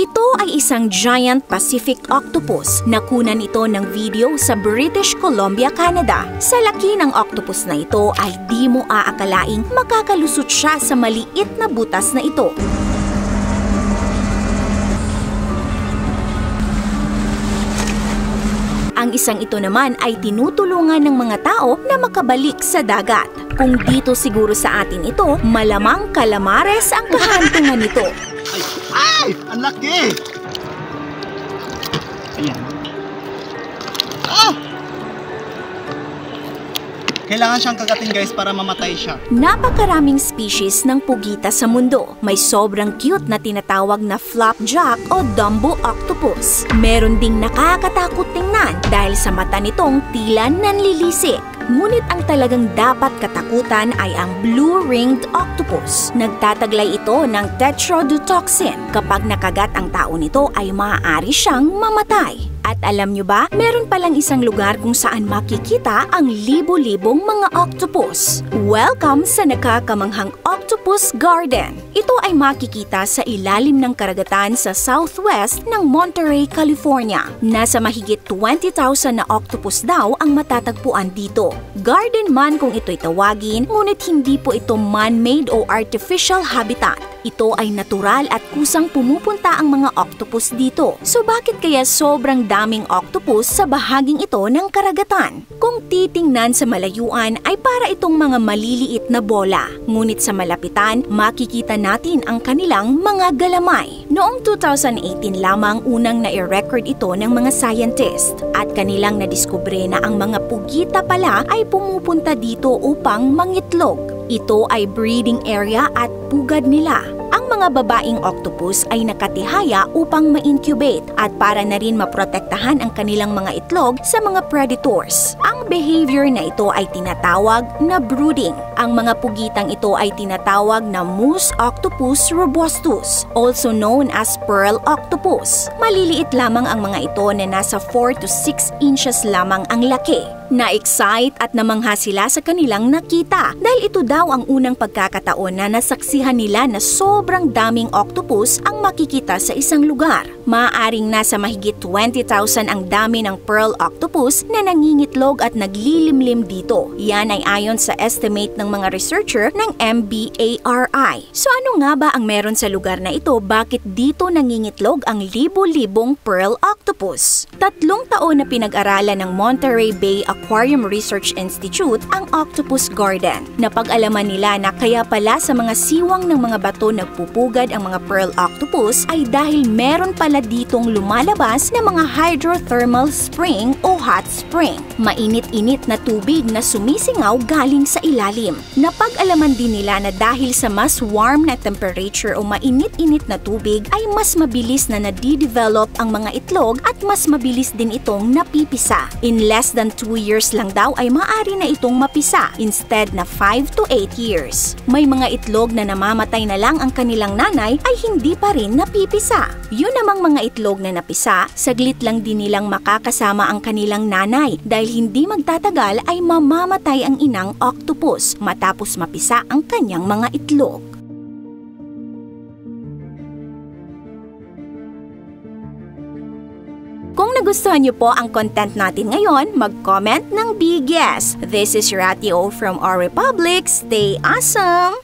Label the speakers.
Speaker 1: Ito ay isang giant Pacific octopus. Nakunan ito ng video sa British Columbia, Canada. Sa laki ng octopus na ito ay di mo aakalaing makakalusot siya sa maliit na butas na ito. Ang isang ito naman ay tinutulungan ng mga tao na makabalik sa dagat. Kung dito siguro sa atin ito, malamang kalamares ang kahantungan nito.
Speaker 2: Ay! Ang laki! Ayan. Ah! Kailangan siyang kagatin guys para mamatay siya.
Speaker 1: Napakaraming species ng pugita sa mundo. May sobrang cute na tinatawag na flapjack o Dumbo octopus. Meron ding nakakatakot tingnan dahil sa mata nitong tila nanlilisik. Ngunit ang talagang dapat katakutan ay ang blue-ringed octopus. Nagtataglay ito ng tetrodotoxin. Kapag nakagat ang tao nito ay maaari siyang mamatay. At alam nyo ba, meron palang isang lugar kung saan makikita ang libo-libong mga octopus. Welcome sa nakakamanghang Octopus Garden. Ito ay makikita sa ilalim ng karagatan sa southwest ng Monterey, California. Nasa mahigit 20,000 na octopus daw ang matatagpuan dito. Garden man kung ito'y tawagin, ngunit hindi po ito man-made o artificial habitat. Ito ay natural at kusang pumupunta ang mga octopus dito. So bakit kaya sobrang daming octopus sa bahaging ito ng karagatan? Kung titingnan sa malayuan ay para itong mga maliliit na bola. Ngunit sa malapitan, makikita natin ang kanilang mga galamay. Noong 2018 lamang unang na-record ito ng mga scientist at kanilang nadiskubre na ang mga pugita pala ay pumupunta dito upang mangitlog. Ito ay breeding area at pugad nila. Ang mga babaeng octopus ay nakatihaya upang ma-incubate at para na rin maprotektahan ang kanilang mga itlog sa mga predators. Ang behavior na ito ay tinatawag na brooding. Ang mga pugitang ito ay tinatawag na Moose Octopus robustus, also known as pearl octopus. Maliliit lamang ang mga ito na nasa 4 to 6 inches lamang ang laki. Na-excite at namangha sila sa kanilang nakita dahil ito daw ang unang pagkakataon na nasaksihan nila na sobrang daming octopus ang makikita sa isang lugar. Maaaring nasa mahigit 20,000 ang dami ng pearl octopus na nangingitlog at naglilimlim dito. Yan ay ayon sa estimate ng mga researcher ng MBARI. So ano nga ba ang meron sa lugar na ito? Bakit dito nangingitlog ang libo-libong pearl octopus? 3 taon na pinag-aralan ng Monterey Bay Aquarium Research Institute ang Octopus Garden. Napag-alaman nila na kaya pala sa mga siwang ng mga bato nagpupugad ang mga pearl octopus ay dahil meron pala ditong lumalabas na mga hydrothermal spring o hot spring. Mainit-init na tubig na sumisingaw galing sa ilalim. Napag-alaman din nila na dahil sa mas warm na temperature o mainit-init na tubig ay mas mabilis na nadidevelop ang mga itlog at mas mabilis din itong napipisa. In less than 2 years lang daw ay maaari na itong mapisa instead na 5 to 8 years. May mga itlog na namamatay na lang ang kanilang nanay ay hindi pa rin napipisa. Yun namang mga itlog na napisa, saglit lang din nilang makakasama ang kanilang nanay dahil hindi magtatagal ay mamamatay ang inang octopus matapos mapisa ang kanyang mga itlog. Kung nagustuhan niyo po ang content natin ngayon, mag-comment ng big yes. This is Ratio from Our Republic. Stay awesome!